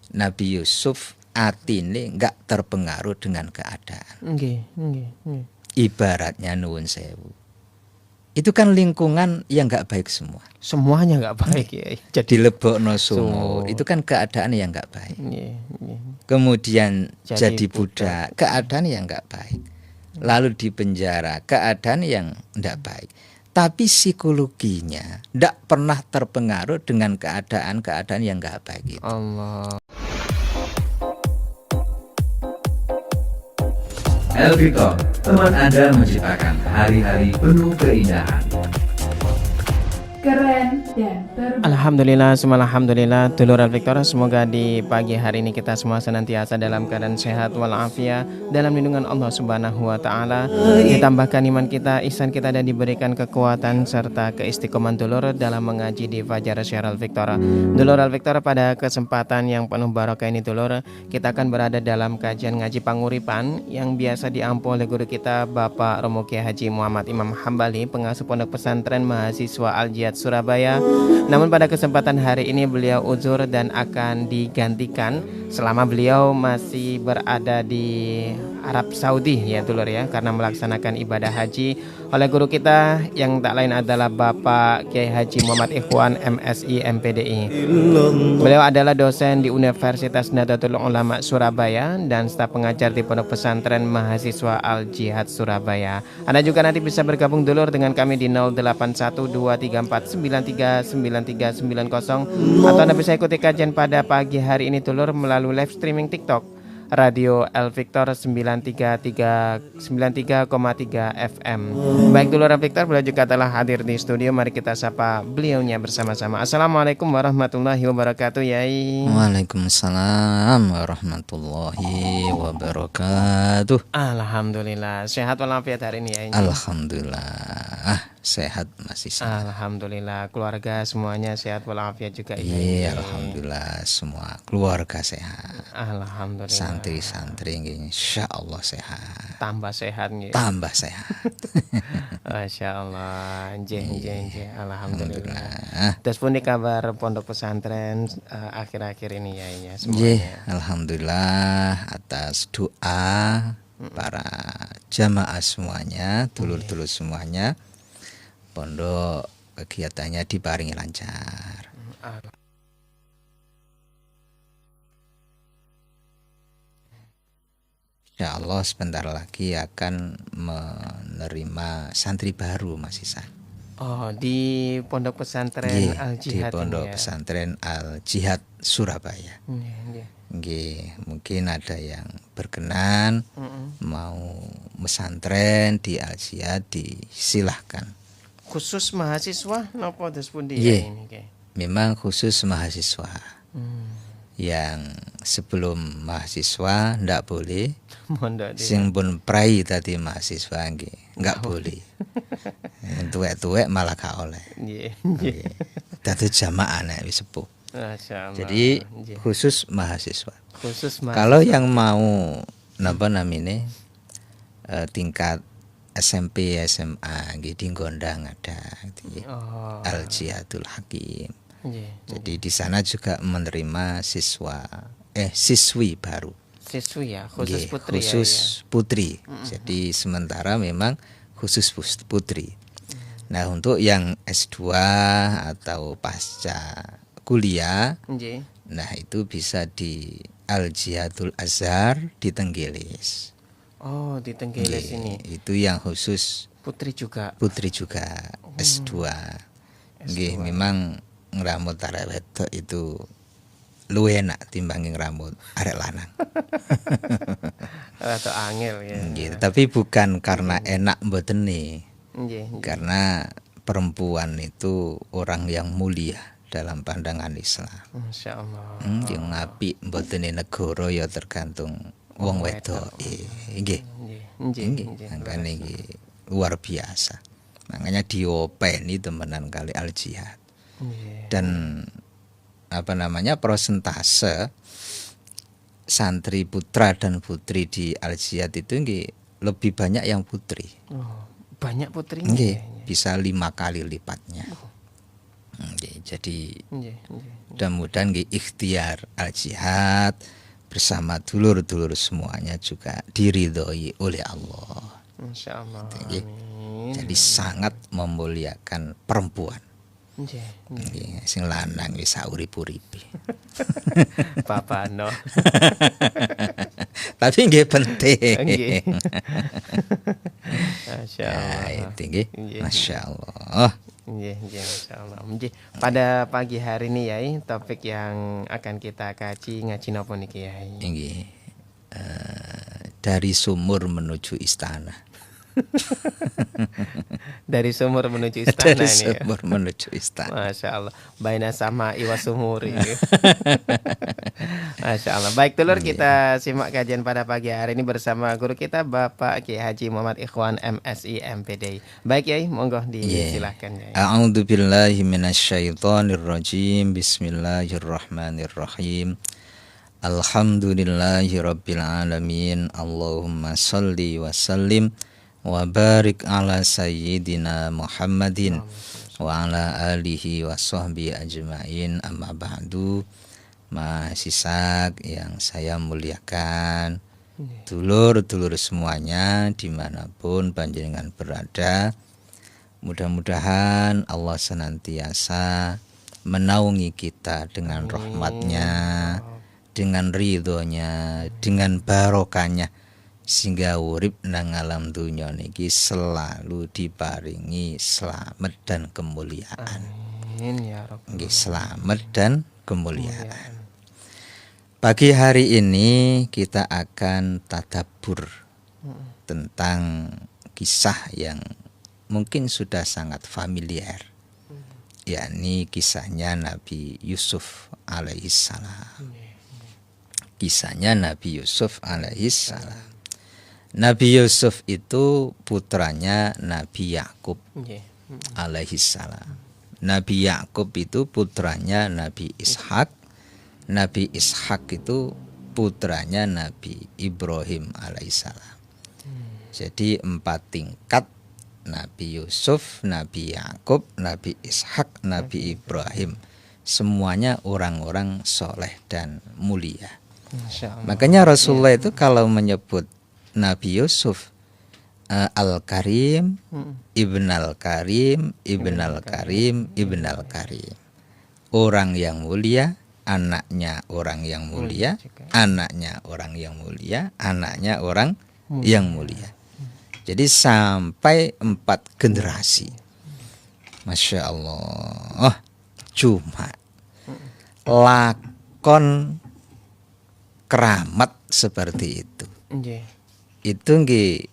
Nabi Yusuf atine enggak terpengaruh dengan keadaan. Nggih. Ibaratnya nuwun sewu. Itu kan lingkungan yang enggak baik semua. Semuanya enggak baik ya. Jadi dilebokno sumur, itu kan keadaan yang enggak baik. Kemudian jadi budak, keadaan yang enggak baik. Lalu di penjara, keadaan yang enggak baik. Tapi psikologinya enggak pernah terpengaruh dengan keadaan-keadaan yang enggak baik itu. Allah. Elvictor, teman Anda menciptakan hari-hari penuh keindahan. Keren dan terbaik. Alhamdulillah, alhamdulillah, dulur Elvictor, semoga di pagi hari ini kita semua senantiasa dalam keadaan sehat walafiat dalam lindungan Allah Subhanahu wa taala. Ditambahkan iman kita, ihsan kita, dan diberikan kekuatan serta keistiqomahan dulur dalam mengaji di Fajar Syar Elvictor. Dulur Elvictor, pada kesempatan yang penuh barokah ini dulur, kita akan berada dalam kajian ngaji panguripan yang biasa diampu oleh guru kita Bapak Romo Kiai Haji Muhammad Imam Hambali, pengasuh Pondok Pesantren Mahasiswa Al-Jihad Surabaya. Namun pada kesempatan hari ini beliau uzur dan akan digantikan selama beliau masih berada di Arab Saudi ya dulur ya, karena melaksanakan ibadah haji oleh guru kita yang tak lain adalah Bapak Kiai Haji Muhammad Ikhwan MSI MPDI. Beliau adalah dosen di Universitas Nahdlatul Ulama Surabaya dan staf pengajar di Pondok Pesantren Mahasiswa Al-Jihad Surabaya. Anda juga nanti bisa bergabung dulur dengan kami di 081234939390 atau Anda bisa ikuti kajian pada pagi hari ini dulur melalui live streaming TikTok Radio Elvictor 93.3 FM. Baik dulur Elvictor, beliau juga telah hadir di studio. Mari kita sapa beliaunya bersama-sama. Assalamualaikum warahmatullahi wabarakatuh, Yai. Waalaikumsalam warahmatullahi wabarakatuh. Alhamdulillah, sehat walafiat hari ini, Yai. Alhamdulillah, sehat masih sehat. Alhamdulillah, keluarga semuanya sehat walafiat juga. Iya, alhamdulillah semua keluarga sehat. Alhamdulillah. Santri-santri insyaallah sehat. Tambah sehat nih. Tambah sehat. Masya Allah. Alhamdulillah. Terus pun kabar pondok pesantren akhir-akhir ini ya semuanya. Alhamdulillah atas doa para jamaah semuanya, dulur-dulur semuanya. Pondok kegiatannya diparingi lancar. Ya Allah sebentar lagi akan menerima santri baru Mas Isan. Oh, di Pondok Pesantren Al-Jihad. Di Pondok Pesantren Al-Jihad Surabaya. Mungkin ada yang berkenan mau mesantren di Al-Jihad, disilahkan. Khusus mahasiswa napa des pundi ini? Memang khusus mahasiswa. Yang sebelum mahasiswa ndak boleh, sing pun prai tadi mahasiswa nggak boleh. Tuwek-tuwek malah gak oleh. Dadi jamaah nek wis sepuh. Jadi khusus mahasiswa. Kalau yang mau napa namine tingkat SMP SMA nggih di Gondang ada Al-Jihadul Hakim. Jadi di sana juga menerima siswi baru. Siswi ya, khusus putri. Khusus putri. Jadi sementara memang khusus putri. Nah, untuk yang S2 atau pasca kuliah, nah itu bisa di Al-Jihadul Azhar di Tenggilis. Oh, di Tenggilis ini. Itu yang khusus putri juga. S2. Nggih, memang ngramut arek wedok itu luwih enak timbanging ngramut arek lanang. Atau angel ya. Gitu. Tapi bukan karena enak mbotene. Karena perempuan itu orang yang mulia dalam pandangan Islam. Masyaallah. Yang apik mbotene negara ya tergantung wong wedok. Nggih. Angkane iki luar biasa. Makanya diopeni temenan kali Al-Jihad. Dan persentase santri putra dan putri di Al-Jihad itu lebih banyak yang putri. Banyak putrinya. Bisa 5 kali lipatnya. Jadi mudah-mudahan ikhtiar al-jihad bersama dulur-dulur semuanya juga diridhoi oleh Allah. Insyaallah. Jadi sangat memuliakan perempuan. Sing lanang wis urip-uripe. Papano. Tapi nggih penting. Nggih. Masyaallah. Itu nggih. Masyaallah. Nggih, masyaallah. Pada pagi hari ini Yai, topik yang akan kita kaji ngaji napa niki Yai? Nggih. Dari sumur menuju istana. Dari sumur menuju istana. Dari sumur menuju istana. Masya Allah. Baina sama iwa sumur ini. Masya Allah. Baik dulur, kita simak kajian pada pagi hari ini bersama guru kita Bapak Kiai Haji Muhammad Ikhwan MSI MPDI. Baik Yai, monggo disilahkan Yai. A'udzubillahi minasyaitonirrajim. Bismillahirrahmanirrahim. Alhamdulillahi rabbil alamin. Allahumma sholli wa sallim wa barik ala sayyidina Muhammadin wa ala alihi wa sahbihi ajma'in. Amma ba'du. Mahasisak yang saya muliakan, dulur-dulur semuanya dimanapun panjenengan berada, mudah-mudahan Allah senantiasa menaungi kita dengan rahmatnya, dengan ridhonya, dengan barokahnya, sehingga urip nang alam dunya niki selalu diparingi selamat dan kemuliaan. Amin ya Rabb. Selamat dan kemuliaan. Pagi hari ini kita akan tadabbur tentang kisah yang mungkin sudah sangat familiar, yakni kisahnya Nabi Yusuf alaihissalam. Kisahnya Nabi Yusuf alaihissalam. Nabi Yusuf itu putranya Nabi Yakub alaihissalam. Nabi Yakub itu putranya Nabi Ishak. Nabi Ishak itu putranya Nabi Ibrahim alaihissalam. Jadi 4 tingkat: Nabi Yusuf, Nabi Yakub, Nabi Ishak, Nabi Ibrahim. Semuanya orang-orang soleh dan mulia. Makanya Rasulullah itu kalau menyebut Nabi Yusuf Al-Karim, Ibn Al-Karim, Ibn Al-Karim, Ibn Al-Karim. Orang yang mulia, anaknya orang yang mulia, anaknya orang yang mulia, anaknya orang yang mulia. Jadi sampai 4 generasi. Masya Allah. Cuma lakon keramat seperti itu. Itu nggih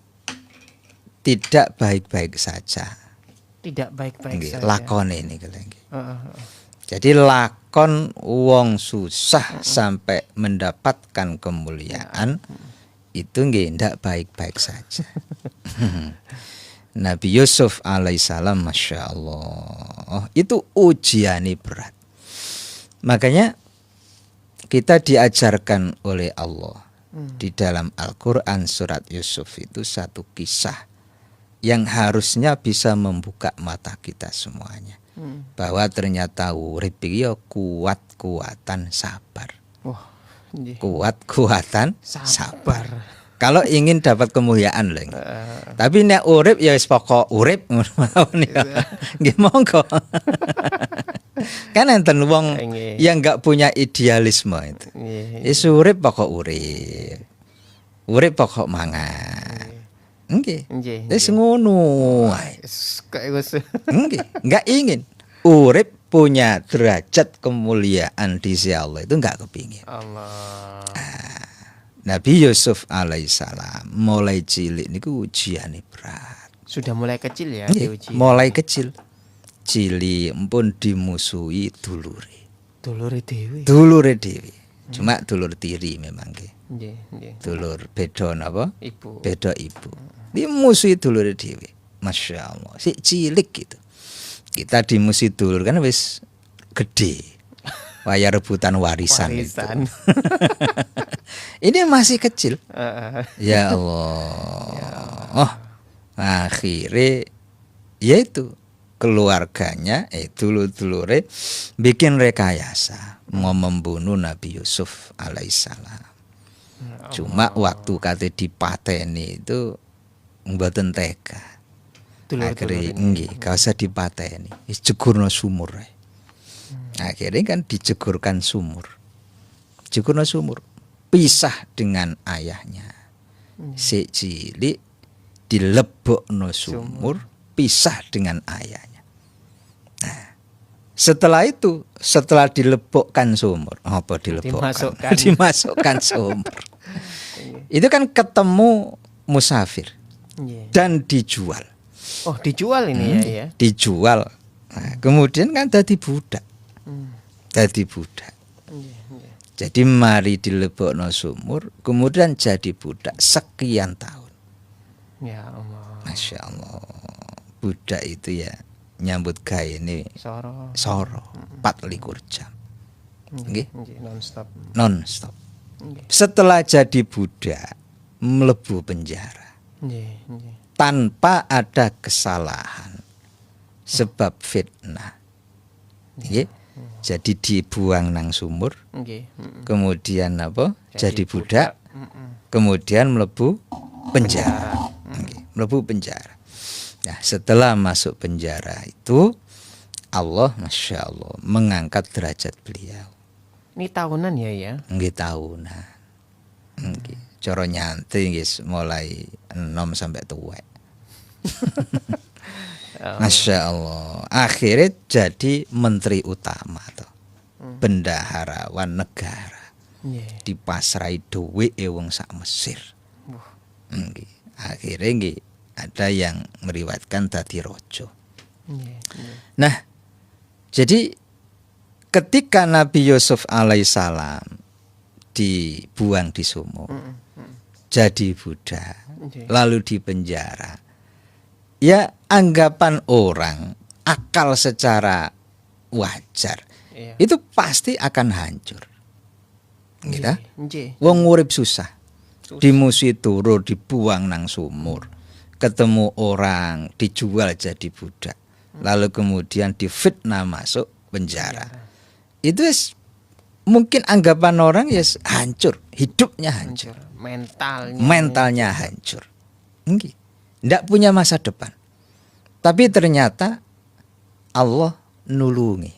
tidak baik-baik saja. Tidak baik-baik saja. Lakon ini Jadi lakon wong susah sampai mendapatkan kemuliaan itu nggih ndak baik-baik saja. Nabi Yusuf alaihissalam, masya Allah, itu ujiannya berat. Makanya kita diajarkan oleh Allah di dalam Al-Quran surat Yusuf itu satu kisah yang harusnya bisa membuka mata kita semuanya, bahwa ternyata urip iki kuat-kuatan sabar. Kuat-kuatan sabar. Kalau ingin dapat kemuliaan lho. Tapi nek urip ya wis pokok urip ngono ya. Nggih monggo. Kan enten wong yang enggak punya idealisme itu. Wis urip pokok urip. Urip pokok mangan. Nggih. Wis ngono wae. Nggih, enggak ingin urip punya derajat kemuliaan di sisi Allah itu enggak kepingin. Allah. Nabi Yusuf alaihissalam mulai cilik niku ujiane berat. Sudah mulai kecil ya diuji. Mulai kecil. Cilik pun dimusuhi dulure. Dulure dhewe. Cuma dulur tiri memang nggih. Dulur beda napa? Ibu. Beda ibu. Dimusuhi dulure dhewe. Masya Allah. Si cilik gitu. Kita dimusuhi dulur kan wis gede. Waya rebutan warisan. Itu. Ini masih kecil. Ya Allah. Oh, akhirnya yaitu keluarganya dulur-dulure bikin rekayasa mau membunuh Nabi Yusuf alaihissalam. Cuma waktu kate dipateni itu mboten tega. Akhirnya nggih, gak usah dipateni. Wis jegurno sumur. Akhirnya kan dijegurkan sumur. Jegurno sumur. Pisah dengan ayahnya. Si cilik dilebokno sumur, pisah dengan ayahnya. Nah, setelah itu, setelah dilebokkan sumur, apa dilebokkan? Dimasukkan sumur. Itu kan ketemu musafir dan dijual. Oh, dijual ini ya? Dijual. Nah, kemudian kan jadi budak. Jadi budak. Jadi mari dilebokno sumur, kemudian jadi budak sekian tahun. Ya Allah. Masya Allah. Budak itu ya nyambut gawe ini soro 24 jam. Nggih. Non-stop. Setelah jadi budak mlebu penjara. Tanpa ada kesalahan sebab fitnah. Nggih. Jadi dibuang nang sumur. Kemudian apa? Jadi budak. Kemudian mlebu penjara. Mlebu penjara. Nah, setelah masuk penjara itu Allah Masya Allah mengangkat derajat beliau. Ini tahunan ya? Nggih tahunan. Nggih. Cara nyantai nggih mulai 6 sampai tuwek. Masya Allah. Akhirnya jadi menteri utama tuh. Bendaharawan negara. Dipasrai duit wong sak Mesir. Akhirnya nggih ada yang meriwayatkan dadi raja. Nah, jadi ketika Nabi Yusuf alaihissalam dibuang di sumur, jadi budak, lalu dipenjara. Ya anggapan orang, akal secara wajar, itu pasti akan hancur. Gitu? Wong urip susah. Dimusuhi turu, dibuang nang sumur. Ketemu orang, dijual jadi budak. Lalu kemudian difitnah masuk penjara. Itu mungkin anggapan orang ya hancur, hidupnya hancur. Mentalnya hancur. Tidak punya masa depan. Tapi ternyata Allah nulungi.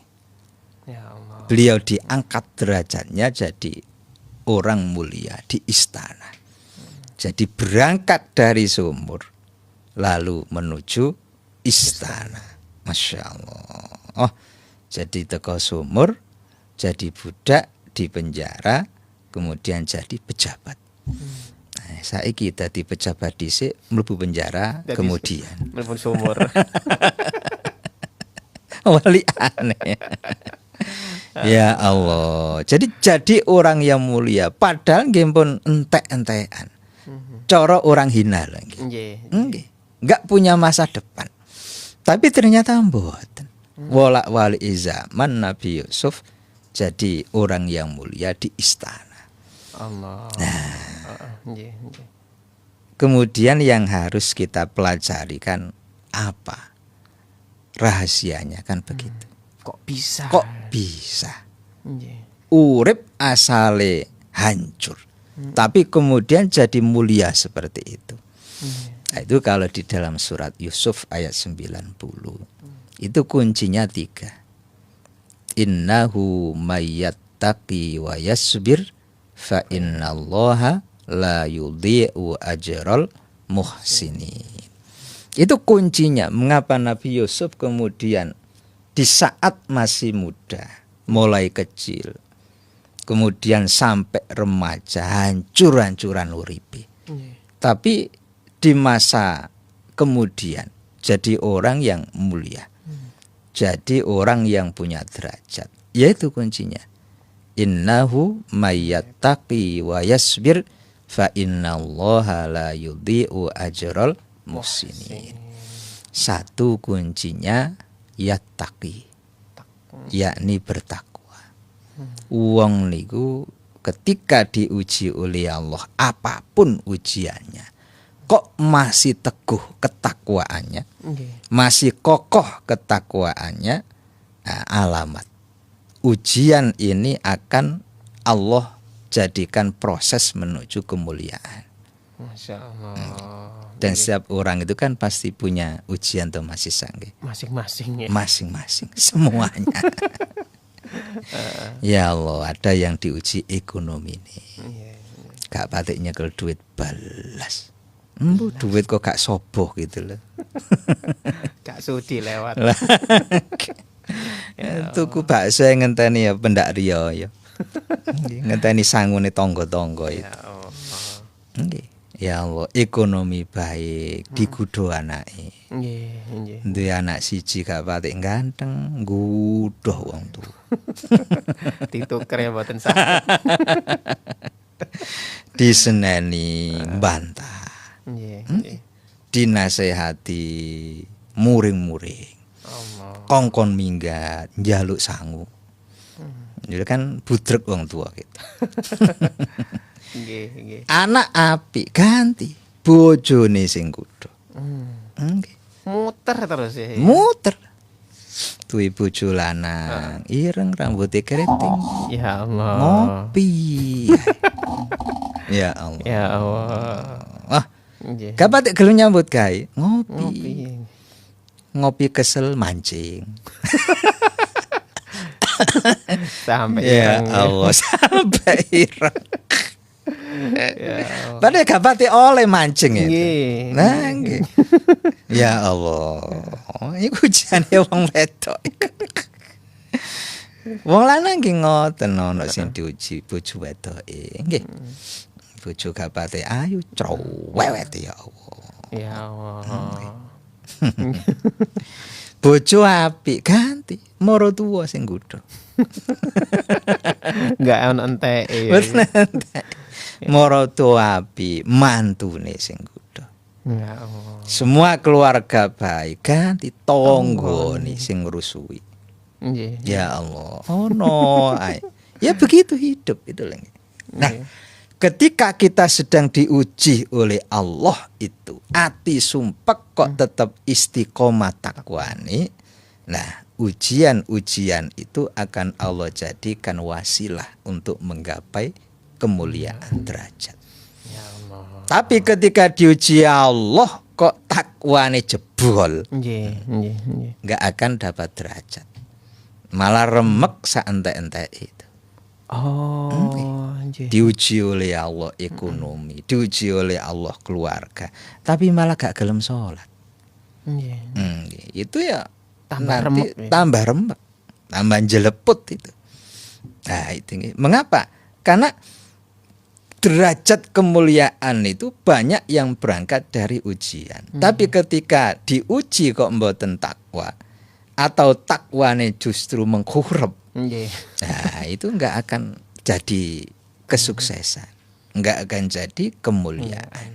Ya Allah. Beliau diangkat derajatnya jadi orang mulia di istana. Jadi berangkat dari sumur lalu menuju istana. Masya Allah. Oh, jadi teko sumur, jadi budak di penjara, kemudian jadi pejabat. Nah, saiki dadi pejabat dhisik mlebu penjara, jadi kemudian mlebu sumur. Wali aneh. Ya Allah. Jadi orang yang mulia padahal nggih pun entek-entekan. Cara orang hina lagi. Nggih. Enggak punya masa depan. Tapi ternyata mboten. Wali zaman Nabi Yusuf jadi orang yang mulia di istana. Allah. Nah, kemudian yang harus kita pelajari kan apa rahasianya kan begitu. Kok bisa? Urip asale hancur, tapi kemudian jadi mulia seperti itu. Nah, itu kalau di dalam surat Yusuf ayat 90 itu kuncinya 3. Innahu mayyattaqi wa yasbir fa innallaha la yudhi'u ajral muhsinin. Itu kuncinya mengapa Nabi Yusuf kemudian di saat masih muda, mulai kecil, kemudian sampai remaja hancur-hancuran uripe. Tapi di masa kemudian jadi orang yang mulia. Jadi orang yang punya derajat. Yaitu kuncinya. Innahu mayyattaqi wa yasbir fa innallaha la yudhi'u ajral muhsinin. Satu kuncinya yattaqi, yakni bertakwa. Wong niku ketika diuji oleh Allah apapun ujiannya, kok masih teguh ketakwaannya, masih kokoh ketakwaannya, nah, alamat ujian ini akan Allah jadikan proses menuju kemuliaan. Masya Allah. Dan setiap orang itu kan pasti punya ujian tuh masih sanggih. Masing-masing ya. Masing-masing semuanya. Ya Allah, ada yang diuji ekonomi nih. Gak patik nyekel duit balas. Duit kok gak soboh gitu loh. Gak sudi lewat. Tuku bakso yang ngenteni ya pendak riyo ya. Ngenteni sangune tonggo-tonggo itu. Ya Allah, ekonomi baik digudo anake. Nggih. Duwe anak siji gak patik ganteng, nggudoh wong tuwa. Dituker ya mboten sah. Diseneni bantah. Dinasehati muring-muring. Kongkon minggat, njaluk sangu. Jadi kan budrek wong tua gitu. Nggih. Anak apik ganti bojone sing kudu. Nggih. Muter terus ya. Muter. Duwe bojo lanang, ireng rambutnya keriting. Ya Allah. Ngopi. Ya Allah. Ya Allah. Wah. Gak patik gelem nyambut gawe, ngopi. Ngopi kesel mancing. Sampai ya ireng. Allah, sampai ireng. Padahal gak patik oleh mancing itu. Nah, nggih. Ya Allah. Iku jane wong wedok. Wong lanang ki ngoten ana sing diuji bojo wedoke. Nggih. Bojo gak patik ayu cowet ya Allah. Ya Allah. Bojo apik ganti moro tuwa sing nggodho. Enggak ono enteke. Moro tuwa apik mantune sing nggodho. Ya Allah. Semua keluarga baik ganti tanggane sing ngrusui. Nggih. Ya Allah. Oh no. Ya begitu hidup itu lho. Nah, ketika kita sedang diuji oleh Allah itu, ati sumpek kok tetap istiqomah takwani. Nah, ujian-ujian itu akan Allah jadikan wasilah untuk menggapai kemuliaan derajat. Ya Allah. Tapi ketika diuji Allah kok takwani jebol, Nggih. nggak akan dapat derajat. Malah remek saentek-entek itu. Oh, nggih. Diuji oleh Allah ekonomi, diuji oleh Allah keluarga, tapi malah gak gelem sholat. Nggih. Itu ya Tambah nanti remek ya. tambah remek, tambah jeleput itu. Nah itu mengapa? Karena derajat kemuliaan itu banyak yang berangkat dari ujian. Tapi ketika diuji kok mboten takwa atau takwane justru mengkurep, Nggih. nah itu nggak akan jadi kesuksesan, nggak akan jadi kemuliaan.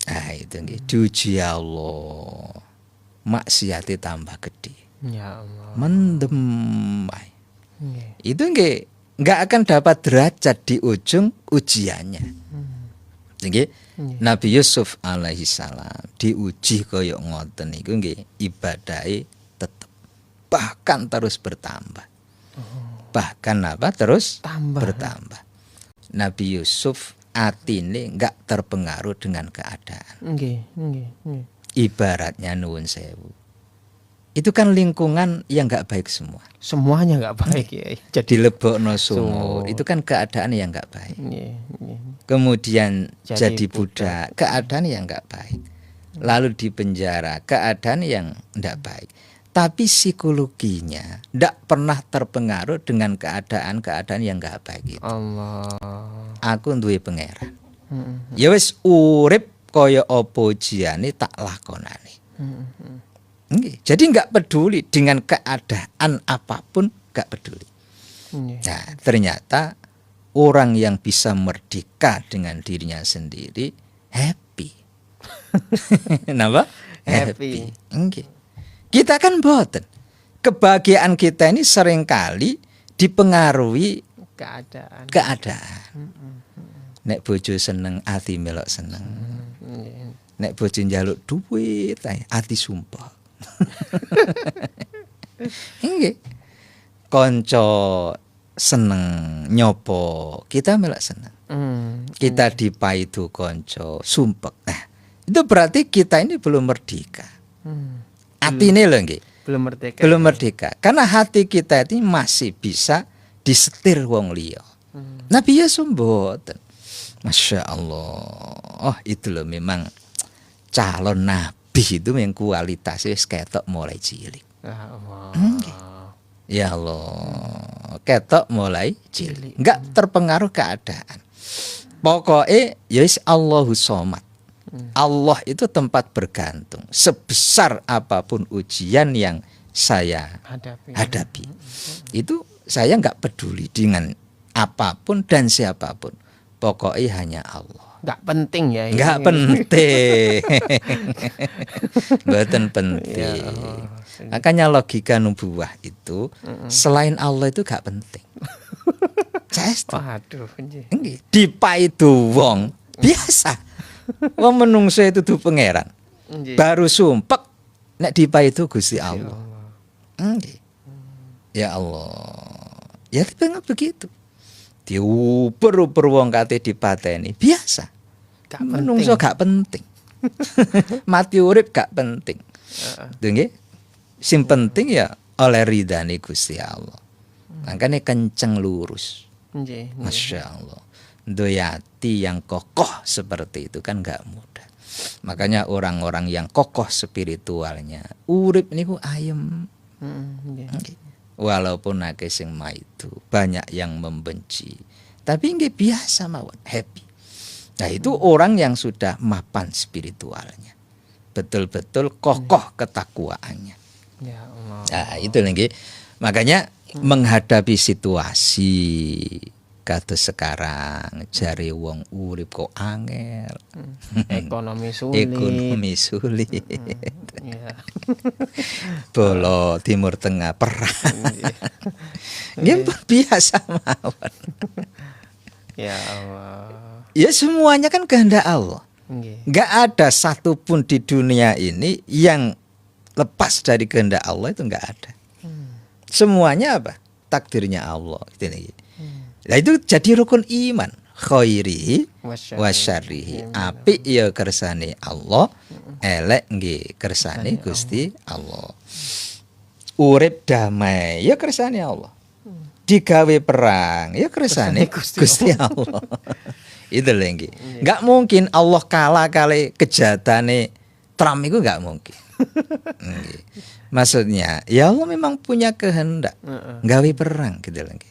Nah itu nggih diuji Allah, maksiate tambah gede, Ya Allah. mendem. Nggih. Itu nggak akan dapat derajat di ujung ujiannya. Nggih. Nabi Yusuf alaihi salam diuji kaya ngoten niku nggih, ibadahe tetep bahkan terus bertambah. Bahkan apa terus bertambah. Nabi Yusuf atine enggak terpengaruh dengan keadaan. Nggih. Ibaratnya nuwun sewu. Itu kan lingkungan yang enggak baik semua. Semuanya enggak baik ya. Dilebokno sumur, itu kan keadaan yang enggak baik. Nggih. Kemudian Jadi jadi budak, keadaan yang enggak baik. Lalu di penjara, keadaan yang enggak baik. Tapi psikologinya ndak pernah terpengaruh dengan keadaan-keadaan yang enggak baik itu. Allah. Aku duwe pangeran. Ya wis urip kaya apa ujiane tak lakonane. Nggih. Jadi enggak peduli dengan keadaan apapun, enggak peduli. Nah, ternyata orang yang bisa merdeka dengan dirinya sendiri happy. Kenapa? Happy. Nggih. Kita kan boten. Kebahagiaan kita ini seringkali dipengaruhi Keadaan. Nek bojo seneng, ati melok seneng. nek bojo njaluk duit ae ati sumpah. Nggih. Kanca seneng nyopo, kita melak seneng. Kita dipaidu kanca sumpek. Nah, itu berarti kita ini belum merdeka. Atine lho nggih. Belum merdeka. Belum merdeka. Karena hati kita ini masih bisa disetir wong liya. Nabi Yusuf mboten. Masya Allah. Oh, itu loh memang calon nabi itu yang kualitasnya ketok mulai cilik. Ya Allah, ketok mulai cilik, enggak terpengaruh keadaan. Pokoknya yais Allahu Somad. Allah itu tempat bergantung. Sebesar apapun ujian yang saya hadapi, itu saya enggak peduli dengan apapun dan siapapun. Pokoknya hanya Allah. Enggak penting ya. Enggak penting. Mboten penting. Makanya logika nubuwah itu selain Allah itu gak penting. Waduh, nggih. Dipaidu wong biasa. Wong menungso itu du pangeran. Baru sumpek nek dipaidu Gusti Allah. Nggih. Ya Allah. Ya pengen begitu. Diuper-uper wong kate dipateni biasa. Menungso gak penting. Mati urip gak penting. Nggih. Sing penting ya oleh ridhani Gusti Allah. Makanya kenceng lurus. Masya Allah. Doyati yang kokoh seperti itu kan gak mudah. Makanya orang-orang yang kokoh spiritualnya urip niku ayem. Walaupun akeh sing maidu, banyak yang membenci. Tapi nggih biasa mawon, happy. Nah, itu orang yang sudah mapan spiritualnya. Betul-betul kokoh ketakwaannya. Ya Allah. Nah, itu lagi. Makanya menghadapi situasi kados sekarang jare wong urip kok angel. Ekonomi sulit. Ekonomi sulit. Ya. Bolo Timur Tengah perang. Nggih biasa mawon. Ya Allah. Ya semuanya kan kehendak Allah. Enggak ada satupun di dunia ini yang lepas dari kehendak Allah, itu enggak ada. Semuanya apa? Takdirnya Allah. Nah, itu jadi rukun iman. Khairihi wa syarrihi. Apik ya kersane Allah, elek nggih kersane Gusti Allah. Urip damai ya kersane Allah. Digawe perang ya kersane Gusti Allah. Itu lagi. Enggak mungkin Allah kalah kali kejahatan Trump itu enggak mungkin. Maksudnya ya Allah memang punya kehendak gawe perang gitu lagi.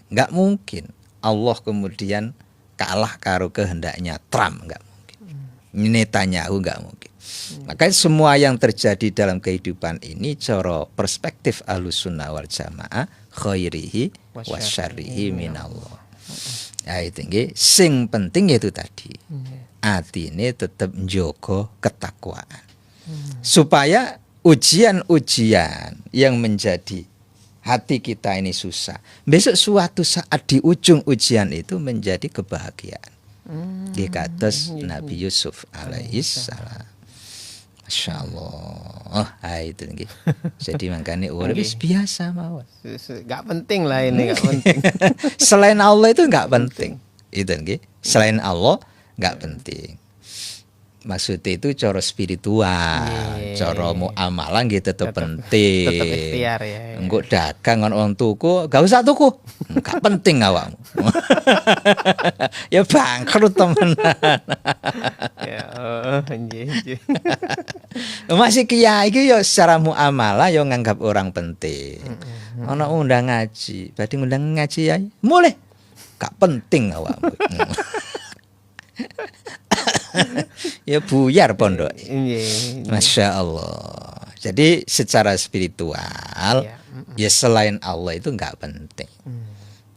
Enggak mungkin Allah kemudian kalah karo kehendaknya Trump, enggak mungkin. Netanyahu enggak mungkin. Makanya semua yang terjadi dalam kehidupan ini cara perspektif Ahlussunnah wal Jamaah khairihi wa syarrihi minallah. Ya itu nggih, sing penting itu tadi. Atine tetap njogo ketakwaan. Supaya ujian-ujian yang menjadi hati kita ini susah, besok suatu saat di ujung ujian itu menjadi kebahagiaan. Di kados Nabi Yusuf alaihissalam. Masya Allah. Itu nggih. Jadi makanya urip biasa mawon. Gak penting lah ini, gak penting. Selain Allah itu gak penting. Itu nggih. Selain Allah gak penting. Maksudnya itu cara spiritual, cara muamalah nggih tetep penting. Tetep ikhtiar ya. Engko dagang orang tuku, gak usah tuku. Gak penting awakmu. Ya bangkrut temenan. Ya, nggih. Masih kiai iki ya secara muamalah ya nganggap orang penting. Ana undang ngaji, badhe ngundang ngaji ya. Mulih. Gak penting awakmu. Ya buyar pondok. Masya Allah. Jadi secara spiritual ya selain Allah itu nggak penting.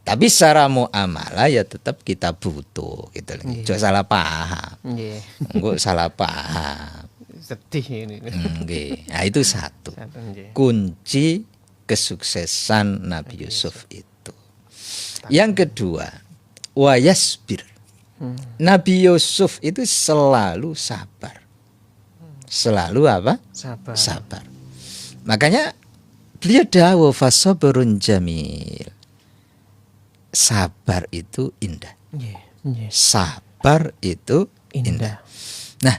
Tapi secara muamalah ya tetap kita butuh gitu loh. Jangan salah paham. Enggak salah paham. Sedih ini. Nah itu satu. Kunci kesuksesan Nabi Yusuf itu. Yang kedua, wayasbir. Nabi Yusuf itu selalu sabar. Selalu apa? Sabar. Makanya beliau dawuh fasabrun jamil. Sabar itu indah. Sabar itu indah. Nah,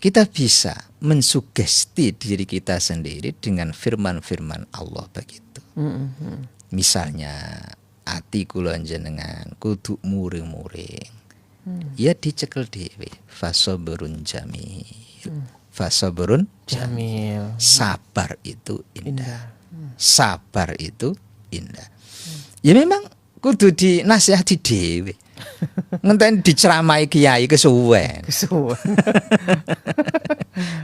kita bisa mensugesti diri kita sendiri dengan firman-firman Allah begitu. Misalnya ati kula jenengan kudu muring-muring. Ya dicekel dhewe fasabrun jamil. Fasabrun jamil. Sabar itu indah. Sabar itu indah. Ya memang kudu dinasihati dhewe. Ngenteni diceramai kiai kesuwen.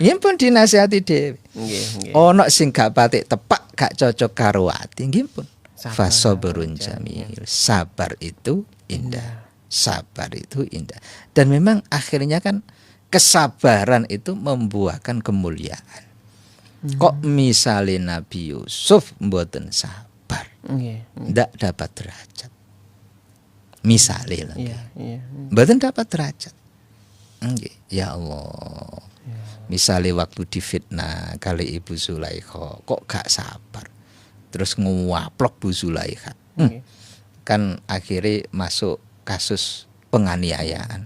Yen pun dinasihati dhewe. Nggih. Ono sing gak patik tepak, gak cocok karo ati, nggih pun. Fasabrun jamil. Sabar itu indah. Sabar itu indah. Dan memang akhirnya kan kesabaran itu membuahkan kemuliaan. Kok misalnya Nabi Yusuf mboten sabar, ndak dapat derajat. Misalnya lagi, mboten dapat derajat. Ya Allah. Misalnya waktu difitnah kali Ibu Zulaikha, kok gak sabar, terus nguaplok Bu Zulaikha, kan akhirnya masuk kasus penganiayaan.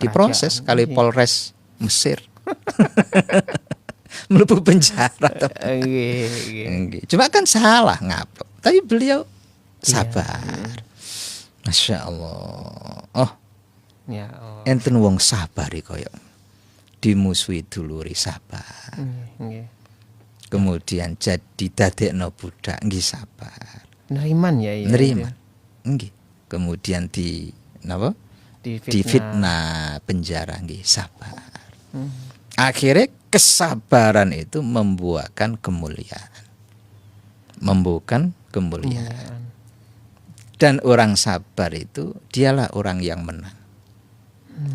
Diproses kali Polres Mesir. Mlebu penjara. Cuma kan salah ngaplok, tapi beliau sabar. Masya Allah. Oh, enten wong sabar koyo dimusuhi duluri sabar. Kemudian jadi dadekno budak nggih sabar. Neriman ya. Neriman. Nggih. Kemudian difitnah penjara nggih sabar. Akhirnya kesabaran itu membuahkan kemuliaan. Dan orang sabar itu dialah orang yang menang.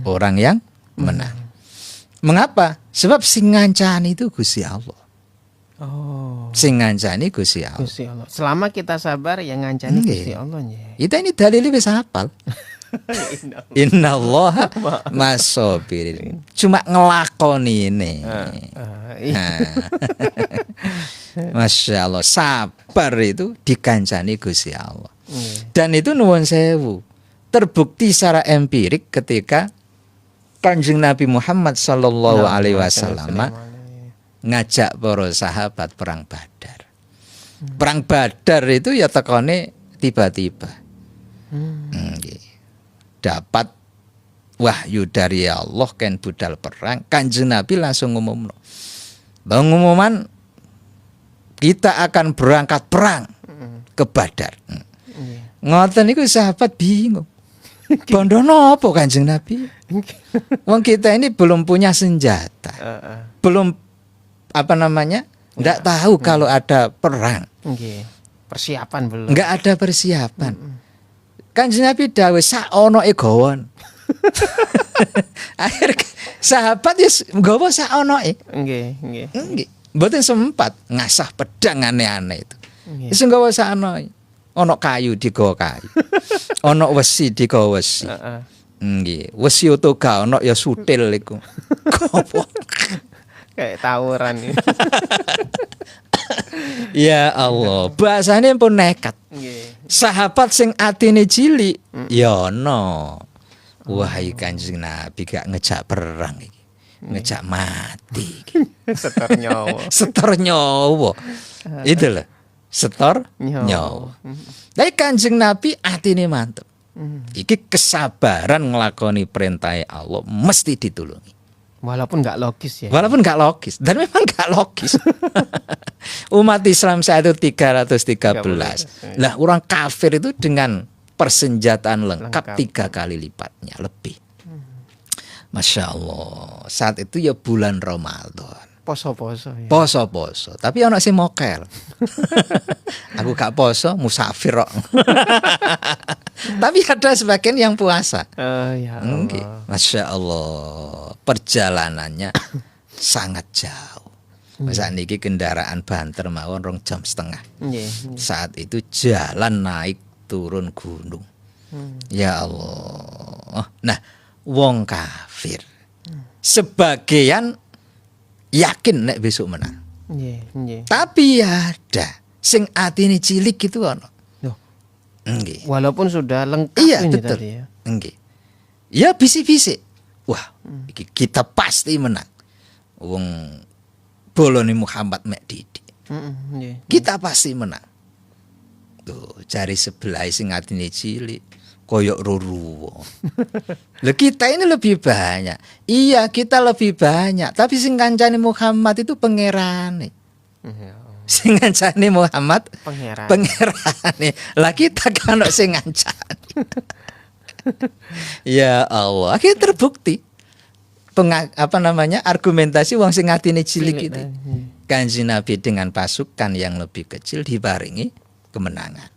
Orang yang menang. Mengapa? Sebab sing ngancani itu Gusti Allah. Sing ngancani Gusti Allah. Selama kita sabar yang ngancani Gusti Allah. Kita ini dalile wis hafal. Innallaha masabirin. Cuma ngelakoni ini. Masya Allah, sabar itu dikancani Gusti Allah. Dan itu nuwun sewu, terbukti secara empirik ketika Kanjeng Nabi Muhammad sallallahu alaihi wasallam ngajak para sahabat perang Badar. Perang Badar itu ya tekone tiba-tiba. Dapat wahyu dari Allah kan budal perang, Kanjeng Nabi langsung ngumumno. Pengumuman kita akan berangkat perang ke Badar. Ngoten niku sahabat bingung. Bondo napa Kanjeng Nabi? Wong kita ini belum punya senjata. Belum enggak tahu kalau ada perang. Persiapan belum. Enggak ada persiapan. Kanjeng Nabi dawuh sak onoke gawon. Akhir sahabat ya nggawa sak onoke. Nggih. Mboten sempat ngasah pedang aneh-aneh itu. Wis nggawa sak onoke. Ono kayu digawa kayu. Ono wesi digawa wesi. Nggih, wesi utoga ono ya sutil iku. Gopo. Kayak tawuran ini. Ya Allah, bahasane pun nekat. Sahabat sing atine cilik, ya ono. Wahai Kanjeng Nabi gak ngejak perang iki. Ngejak mati iki. Setor nyawa. Itu loh. Setor nyawa. Tapi Kanjeng Nabi atine mantep. Iki kesabaran nglakoni perintah Allah mesti ditulungi. Walaupun nggak logis ya. Walaupun nggak logis, dan memang nggak logis. Umat Islam saat itu 313. Lah orang kafir itu dengan persenjataan lengkap 3 kali lipatnya lebih. Masya Allah. Saat itu ya bulan Ramadan. Poso-poso ya. Poso-poso, tapi ono sing mokel. Aku gak poso, musafir kok. Tapi ada sebagian yang puasa. Ya Allah. Masya Allah, perjalanannya sangat jauh. Masa niki kendaraan banter mawon 2,5 jam. Saat itu jalan naik turun gunung. Ya Allah, Nah, wong kafir sebagian yakin nek besok menang. Tapi ada sing atine cilik gitu ono. Nggih. Walaupun sudah lengkap iya, ini betul. tadi ya. Nggih. Ya bisik-bisik. Wah, iki kita pasti menang. Wong bolone Muhammad mek didik. Kita pasti menang. Tuh, cari sebelah sing atine cilik koyok ruruwo. Lah kita ini lebih banyak. Iya, kita lebih banyak, tapi sing kancane Muhammad itu pangerane. Sing ngancani Muhammad pangerane. Lah kita kan sing ngancani. Ya Allah, akhirnya terbukti argumentasi wong sing atine cilik itu. Kanjeng Nabi dengan pasukan yang lebih kecil dibaringi kemenangan.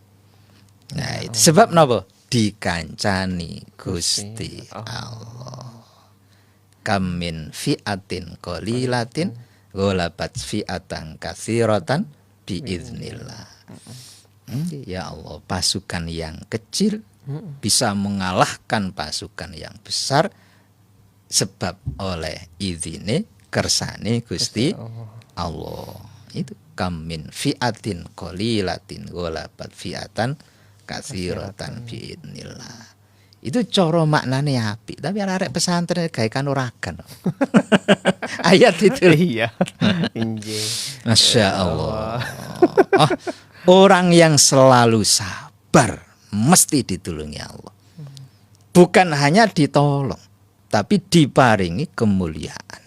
Nah, itu sebab napa? Dikancani Gusti Allah. Kam min fi'atin qalilatin ghalabat fi'atan katsiratan biiznillah. Ya Allah, pasukan yang kecil bisa mengalahkan pasukan yang besar sebab oleh izine kersane Gusti Allah. Itu kam min fi'atin qalilatin ghalabat fi'atan katsiratan biiznillah. Itu cara maknane apik, tapi arek pesantren gawe kanuragan. Ayat itu. Iya. Masya Allah. Orang yang selalu sabar mesti ditulungi Allah. Bukan hanya ditolong, tapi diparingi kemuliaan.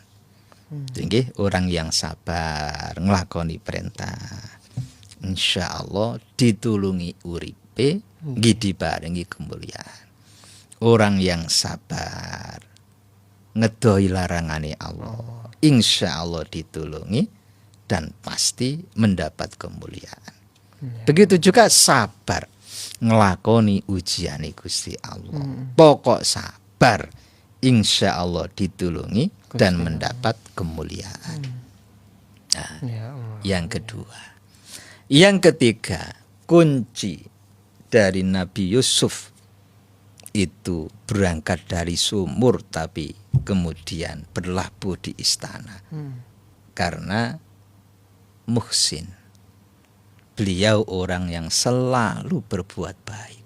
Jadi orang yang sabar nglakoni perintah, insya Allah ditulungi uripe, diparingi kemuliaan. Orang yang sabar ngedoi larangane Allah, insya Allah ditulungi dan pasti mendapat kemuliaan. Begitu juga sabar ngelakoni ujian Gusti Allah. Pokok sabar, insya Allah ditulungi dan mendapat kemuliaan. Nah, yang kedua, yang ketiga, kunci dari Nabi Yusuf itu berangkat dari sumur tapi kemudian berlabuh di istana karena muhsin. Beliau orang yang selalu berbuat baik.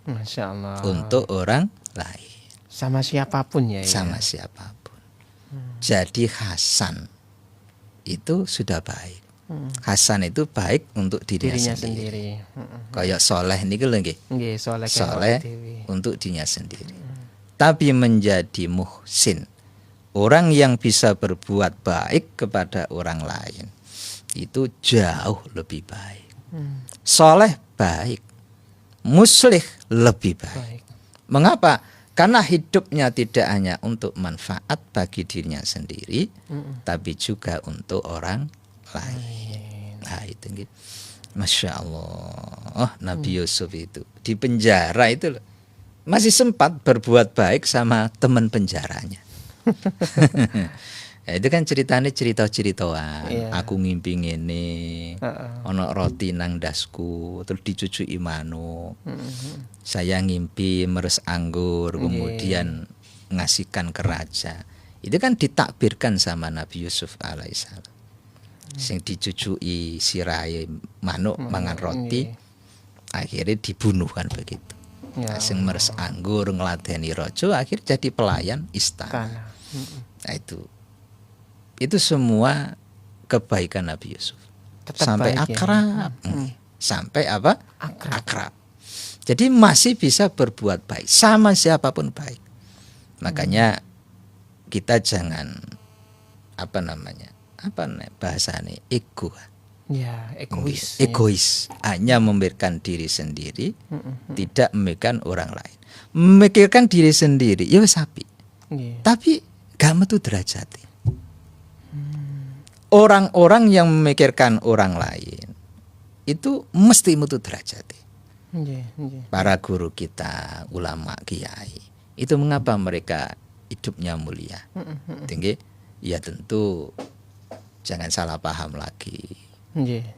Masya Allah. Untuk orang lain. Sama siapapun ya. Sama siapapun. Jadi Hasan itu sudah baik. Hasan itu baik untuk dirinya sendiri. Kayak Soleh ini lagi. Soleh untuk dirinya sendiri. Tapi menjadi muhsin, orang yang bisa berbuat baik kepada orang lain, itu jauh lebih baik. Soleh baik, muslih lebih baik. Mengapa? Karena hidupnya tidak hanya untuk manfaat bagi dirinya sendiri, tapi juga untuk orang lain. Nah itu gitu. Masya Allah, Nabi Yusuf itu di penjara itu loh, masih sempat berbuat baik sama teman penjaranya. Ya, itu kan ceritanya cerita-ceritaan. Aku ngimpi ngene, ono roti nang dasku, terus dicucui manuk. Saya ngimpi meres anggur, kemudian ngasihkan ke raja. Itu kan ditakbirkan sama Nabi Yusuf alaihissalam. Sing dicucui sirahe manuk mangan roti, akhirnya dibunuh kan begitu. Sing meres anggur ngladeni raja, akhirnya jadi pelayan istana. Nah itu semua kebaikan Nabi Yusuf. Tetap sampai akrab. Sampai apa? Akrab. Jadi masih bisa berbuat baik sama siapapun baik. Makanya kita jangan bahasanya ego. Ya, egois. Egois, hanya memikirkan diri sendiri, tidak memikirkan orang lain. Memikirkan diri sendiri, ya sapi. Tapi gak metu derajatnya. Orang-orang yang memikirkan orang lain itu mesti mutu derajat. Para guru kita, ulama, kiai, itu mengapa mereka hidupnya mulia? Tinggi, ya tentu jangan salah paham lagi.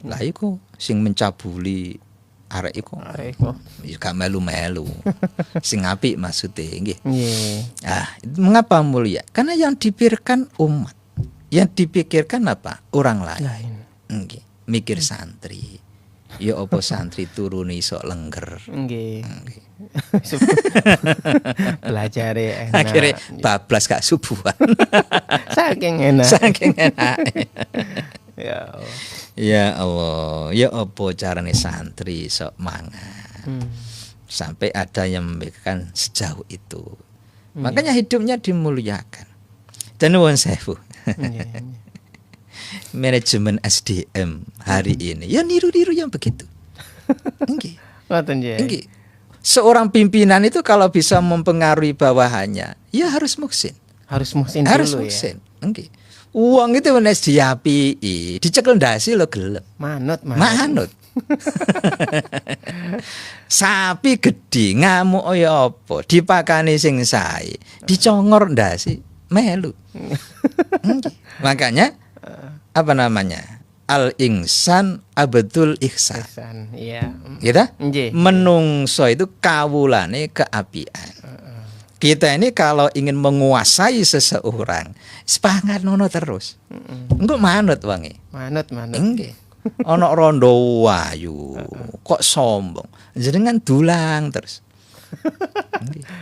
Lah iku sing mencabuli arek iku ya gak melu-melu. Sing apik maksudnya nggih. Mengapa mulia? Karena yang dipikirkan umat. Yang dipikirkan apa? Orang lain. Nggih, mikir santri. Ya apa santri turuni sok lengger. Nggih. Belajar enak. Akhirnya bablas gak subuhan. Saking enak. Ya Allah, ya apa carane santri sok mangan. Sampai ada yang memikirkan sejauh itu. Makanya hidupnya dimuliakan. Dan nuwun sewu. Manajemen SDM hari ini ya niru-niru yang begitu. Nggih. Nggih. Seorang pimpinan itu kalau bisa mempengaruhi bawahannya, ya harus muhsin. Harus muhsin dulu ya. Nggih. Uang itu wis diapii, dicekel ndasi lo gelem. Manut. Sapi gede ngamuk ya apa, dipakani sing sae, dicongor ndasi melu. Makanya apa namanya? Al-insan abdul ihsan. Iya. Gitu? Menungso itu kawulane keapian. Kita ini kalau ingin menguasai seseorang, sepangatnono terus. Engko manut wangi. Manut. Nggih. Ana rondo wayu, kok sombong. Jenengan dulang terus.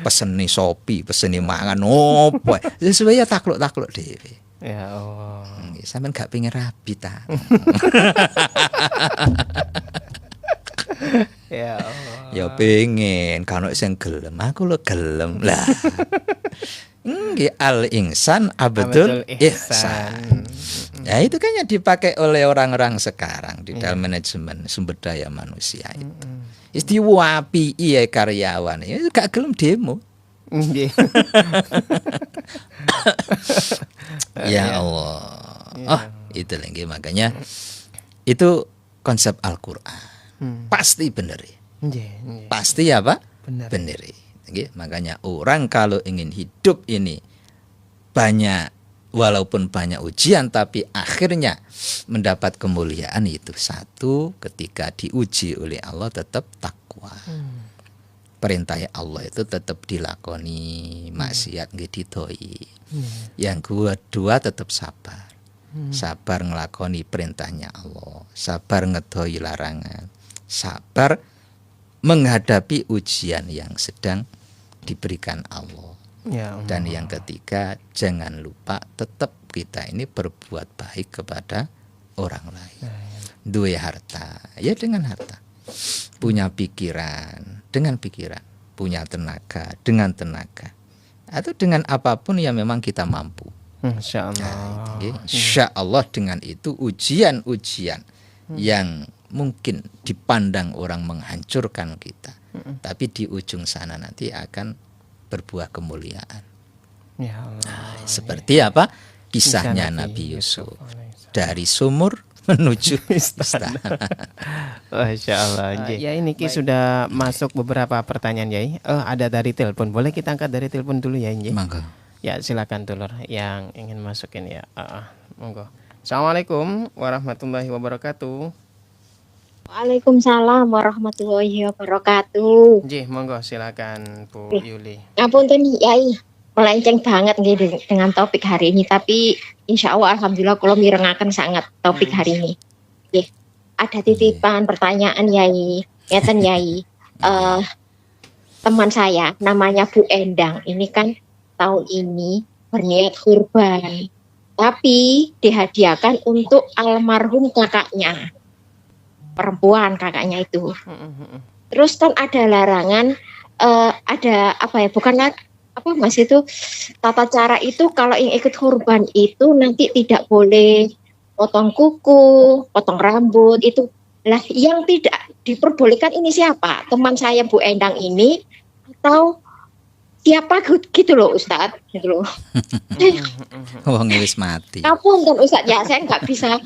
Peseni sopi, peseni mangan opo. Sesuai ya takluk-takluk dhewe. Ya Allah. Sampeyan gak pengen rabi ta. Ya Allah. Ya pengen kan sing gelem, aku lo gelem lah. Nggih al-insan abdul ihsan. Ya itu kan yang dipakai oleh orang-orang sekarang di dalam manajemen sumber daya manusia itu. Istiwapi iya karyawan, ya gak gelem demo. Ya Allah. Itu lagi makanya itu konsep Al-Qur'an. Pasti bener. Pasti apa? Bener. Makanya orang kalau ingin hidup ini banyak, walaupun banyak ujian, tapi akhirnya mendapat kemuliaan itu satu, ketika diuji oleh Allah tetap takwa. Perintah Allah itu tetap dilakoni, maksiat nggih didoi. Yang kedua tetap sabar. Sabar ngelakoni perintahnya Allah, sabar ngedoi larangan, sabar menghadapi ujian yang sedang diberikan Allah. Dan yang ketiga, jangan lupa tetap kita ini berbuat baik kepada orang lain. Duwe harta, ya dengan harta. Punya pikiran, dengan pikiran. Punya tenaga, dengan tenaga. Atau dengan apapun yang memang kita mampu. Insya Allah. Insya Allah dengan itu ujian-ujian yang mungkin dipandang orang menghancurkan kita, tapi di ujung sana nanti akan berbuah kemuliaan. Ya Allah. Seperti apa kisahnya Nabi Yusuf dari sumur menuju istana. Masya Allah. Ya ini sudah masuk beberapa pertanyaan Yai. Ada dari telepon. Boleh kita angkat dari telepon dulu ya Yai? Monggo. Ya silakan Dulur yang ingin masukin ya. Monggo. Assalamualaikum warahmatullahi wabarakatuh. Waalaikumsalam warahmatullahi wabarakatuh. Monggo silakan Bu Yuli. Ngapunten Yai, melenceng banget nih dengan topik hari ini, tapi insya Allah alhamdulillah kalau mirengaken sangat topik hari ini. Ada titipan pertanyaan Yai, ngeten Yai. Teman saya namanya Bu Endang, ini kan tahun ini berniat kurban, tapi dihadiahkan untuk almarhum kakaknya. Perempuan kakaknya itu. Terus kan ada larangan, ada apa ya? Bukan apa Mas itu tata cara itu kalau yang ikut kurban itu nanti tidak boleh potong kuku, potong rambut itu. Lah yang tidak diperbolehkan ini siapa? Teman saya Bu Endang ini atau siapa gitu loh Ustadz? Gitu loh. Wong wis mati. Ngapunten Ustadz ya, saya nggak bisa,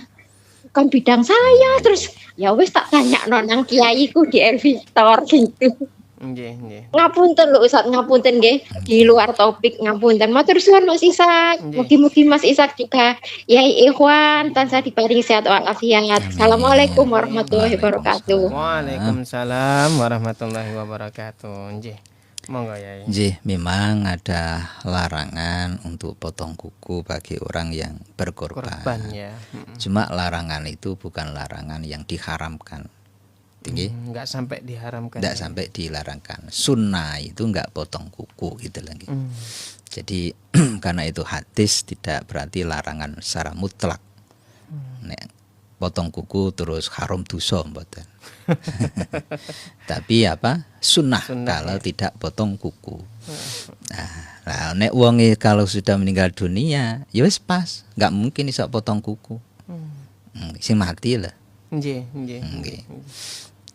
bukan bidang saya, terus ya wes tak tanya nonang kiaiku di El Victor gitu. Nggih. Ngapunten lho Ustaz, ngapunten nggih. Di luar topik ngapunten. Matur suwun Mas Ishak. Mugi-mugi Mas Ishak juga yai ikhwan tansah diparingi sehat walafiat. Assalamualaikum warahmatullahi wabarakatuh. Waalaikumsalam warahmatullahi wabarakatuh. Nggih. Monggo Yai. Nggih, memang ada larangan untuk potong kuku bagi orang yang berkorban. Ya. Cuma larangan itu bukan larangan yang diharamkan. Tinggi? Enggak sampai diharamkan. Enggak sampai dilarangkan. Sunnah itu enggak potong kuku gitu lagi. Jadi karena itu hadis tidak berarti larangan secara mutlak. Nek potong kuku terus haram dosa mboten. Tapi apa? Sunnah kalau ya. tidak potong kuku. Nah, nek wonge kalau sudah meninggal dunia, ya wis pas, enggak mungkin iso potong kuku. Sing mati lah. Nggih.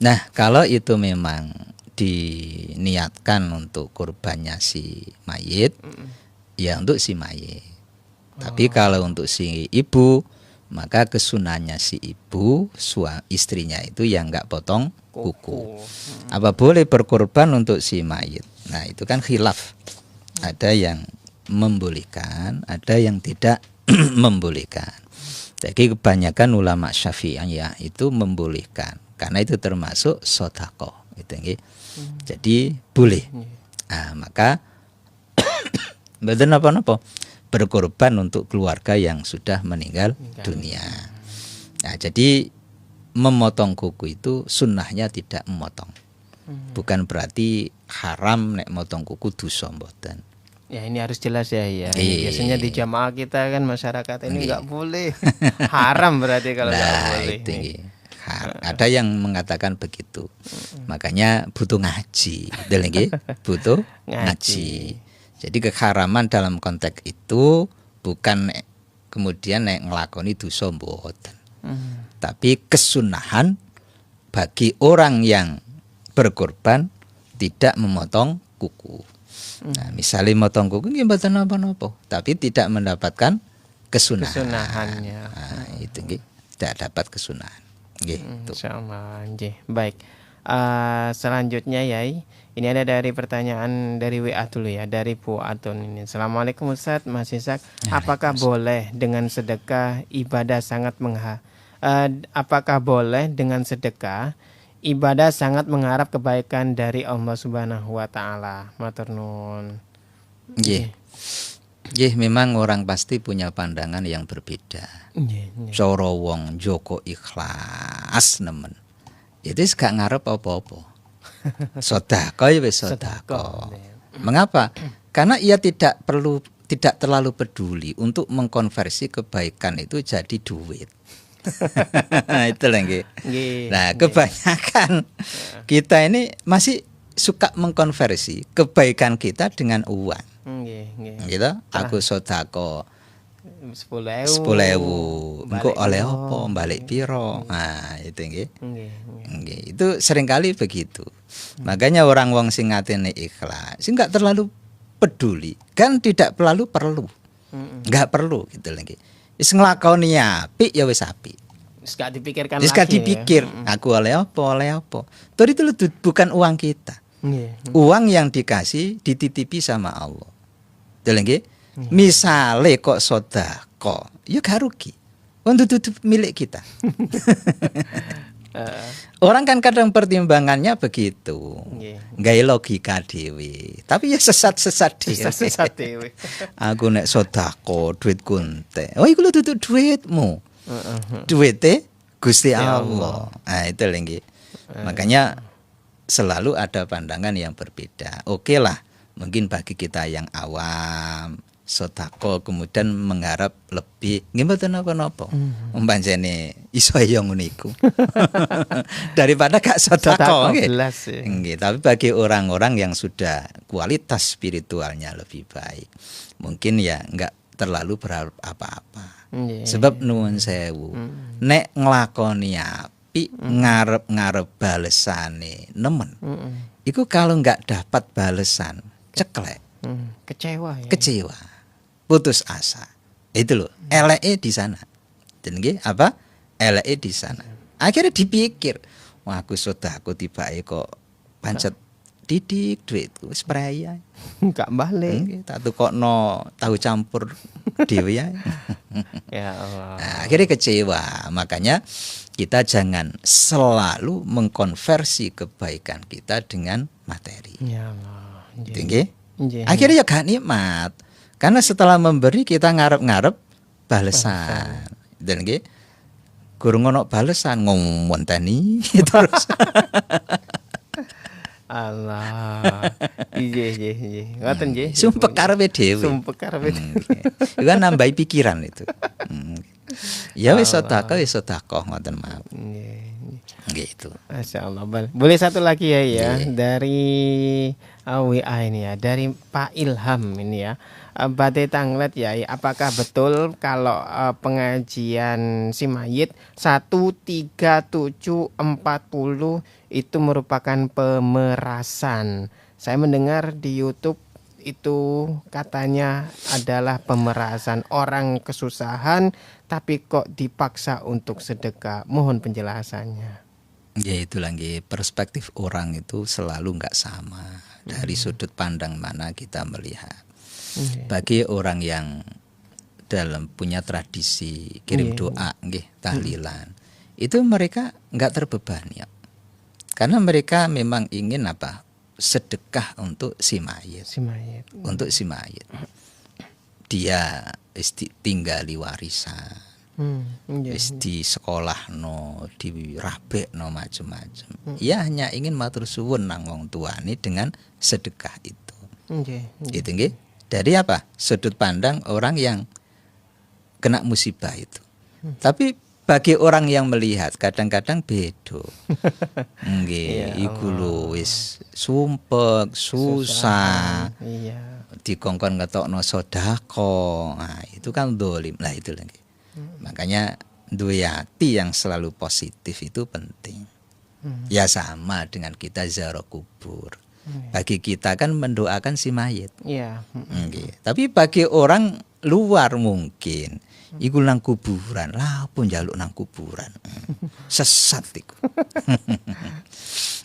Nah, kalau itu memang diniatkan untuk kurbannya si mayit, ya untuk si mayit. Tapi kalau untuk si ibu, maka kesunahnya si ibu, istrinya itu yang enggak potong kuku. Apa boleh berkorban untuk si mayit? Nah, itu kan khilaf. Ada yang membolehkan, ada yang tidak membolehkan. Jadi kebanyakan ulama Syafi'iyah itu membolehkan karena itu termasuk sedekah itu nggih. Jadi boleh. Nah, maka mboten napa-napa berkorban untuk keluarga yang sudah meninggal dunia. Nah, jadi memotong kuku itu sunnahnya tidak memotong. Bukan berarti haram nek motong kuku dosa mboten. Ya ini harus jelas ya. Biasanya di jamaah kita kan masyarakat ini nggak boleh. Haram berarti kalau nggak boleh. Itu, ada yang mengatakan begitu. Makanya butuh ngaji. Butuh ngaji. Jadi keharaman dalam konteks itu bukan kemudian nek nglakoni dosa mboten. Tapi kesunahan bagi orang yang berkorban tidak memotong kuku. Nah, misalnya motong kuku nggih mboten napa-napa, tapi tidak mendapatkan kesunahannya. Nah, itu nggih, tidak dapat kesunahan. Nggih, insyaallah nggih. Baik. Selanjutnya Yai, ini ada dari pertanyaan dari WA dulu ya, dari Bu Atun ini. Assalamualaikum Ustaz, Mas Ishak, apakah boleh dengan sedekah ibadah sangat apakah boleh dengan sedekah ibadah sangat mengharap kebaikan dari Allah Subhanahu wa taala? Matur nuwun. Nggih. Nggih, memang orang pasti punya pandangan yang berbeda. Cara wong Joko ikhlas nemen. Itu gak ngarep apa-apa. Sedekah ya wis sedekah. Mengapa? Karena ia tidak terlalu peduli untuk mengkonversi kebaikan itu jadi duit. Itu lagi. Nah, kebanyakan kita ini masih suka mengkonversi kebaikan kita dengan uang. Gitu. Aku sedekah 10.000. Engko oleh apa? Balik piro? Nah, itu nggih. Nggih. Itu seringkali begitu. Makanya orang wong sing atine ikhlas, sing enggak terlalu peduli, kan tidak perlu. Enggak perlu gitu lagi. Wis nglakoni apik ya wis apik. Wis gak dipikirkan lagi. Wis gak dipikir, ya. Aku oleh apa. Tadi itu bukan uang kita. Uang yang dikasih dititipi sama Allah. Betul nggih? Misale kok sedekah, ya gak rugi. Wong itu milik kita. Orang kan kadang pertimbangannya begitu. Gawe logika dhewe. Tapi ya sesat dhewe. Aku nek sedekah duitku entek. Oh iku lho dudu duitmu. Duite Gusti Allah. Nah, itu lagi. Makanya selalu ada pandangan yang berbeda. Oke lah, mungkin bagi kita yang awam sedekah kemudian mengharap lebih nggih mboten napa-napa. Umpamane iso ya ngono iku. Daripada gak sedekah nggih. Tapi bagi orang-orang yang sudah kualitas spiritualnya lebih baik, mungkin ya enggak terlalu berharap apa-apa. Sebab nuwun sewu. Nek nglakoni apik ngarep-ngarep balesane nemen. Iku kalau enggak dapat balesan, ceklek. Kecewa ya. Kecewa. Putus asa. Itu loh, eleke di sana. Dan nggih apa? Eleke di sana. Akhirnya dipikir, wah aku sedekah tibake kok pancet didik duitku wis prei ae. Enggak balik. Tak tukokno tahu campur dhewe ae. Ya Allah. Nah, akhirnya kecewa. Makanya kita jangan selalu mengkonversi kebaikan kita dengan materi. Ya Allah. Nggih. Akhirnya ya gak nikmat. Karena setelah memberi kita ngarep-ngarep balesan. Dan nggih gurung ono balesan ngomonteni terus. Allah. Nggih. Ngoten nggih. Sumpek karepe dhewe. Sumpek karepe. Itu kan nambahi pikiran itu. Ya wis sedekah ngoten mawon. Nggih. Gitu. Masya Allah. Boleh satu lagi ya dari WA ini ya, dari Pak Ilham ini ya. Badai Tanglet ya, apakah betul kalau pengajian si mayit 13740 itu merupakan pemerasan? Saya mendengar di YouTube itu katanya adalah pemerasan, orang kesusahan tapi kok dipaksa untuk sedekah. Mohon penjelasannya. Ya itu lagi perspektif orang itu selalu nggak sama dari sudut pandang mana kita melihat. Bagi orang yang dalam punya tradisi kirim doa, tahlilan, itu mereka nggak terbebani ya. Karena mereka memang ingin apa? Sedekah untuk si mayit. Untuk si mayit. Dia tinggali warisan. Di sekolah no, di rabek no macam-macam. Ia hanya ingin matur suwun nang wong tuane dengan sedekah itu. Itu nggih. Dari apa? Sudut pandang orang yang kena musibah itu. Tapi bagi orang yang melihat kadang-kadang beda. Nggih, iku lho wis sumpek, susah. Iya. Dikongkon ngetokno sedekah. Nah, itu kan dolim. Lah itu lagi. Makanya duwe hati yang selalu positif itu penting. Ya sama dengan kita ziarah kubur. Bagi kita kan mendoakan si mayit. Iya. Tapi bagi orang luar mungkin iku nang kuburan. Lah pun njaluk nang kuburan. Sesat iku.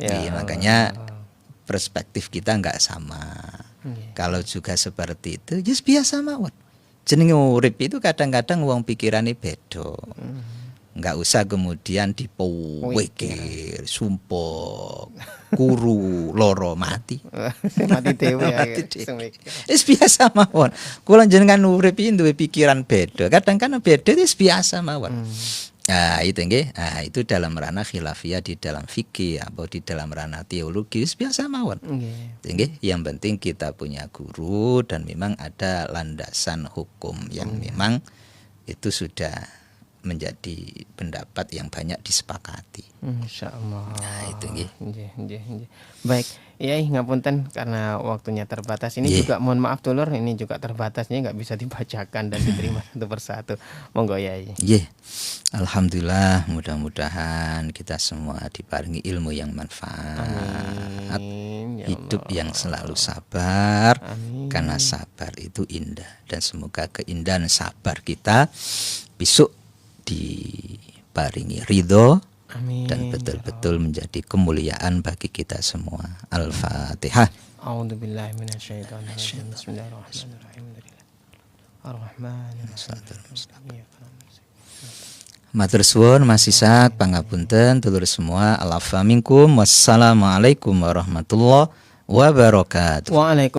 Ya, makanya perspektif kita enggak sama. Kalau juga seperti itu, just biasa mawon. Jenenge urip itu kadang-kadang wong pikirane beda. Enggak usah kemudian dipikir, sumpah, kuru, loro mati. Mati dewe ya. Wis biasa mawon. Kula jenengan urip iki duwe pikiran beda. Kadang-kadang beda wis biasa mawon. Nah, itu nggih. Nah, itu dalam ranah khilafiyah di dalam fikih atau di dalam ranah teologi wis biasa mawon. Nggih. Yang penting kita punya guru dan memang ada landasan hukum yang memang itu sudah menjadi pendapat yang banyak disepakati. Insyaallah. Nah, itu nggih. Nggih. Baik, Yai ngapunten karena waktunya terbatas. Ini juga mohon maaf dulur, ini juga terbatasnya nggak bisa dibacakan dan diterima satu persatu. Monggo Yai. Nggih. Alhamdulillah, mudah-mudahan kita semua diparingi ilmu yang manfaat. Amin. Hidup yang selalu sabar. Amin. Karena sabar itu indah dan semoga keindahan sabar kita besok diparingi ridho. Amin. Dan betul-betul menjadi kemuliaan bagi kita semua. Al-Fatihah. A'udzubillahi minasyaitonirrajim. Bismillahirrahmanirrahim. Ar-Rahmanirrahim. Matur suwun Mas Ishak, pangapunten dulur semua. Al-afwa minkum. Wassalamualaikum warahmatullahi wabarakatuh. Waalaikumsalam.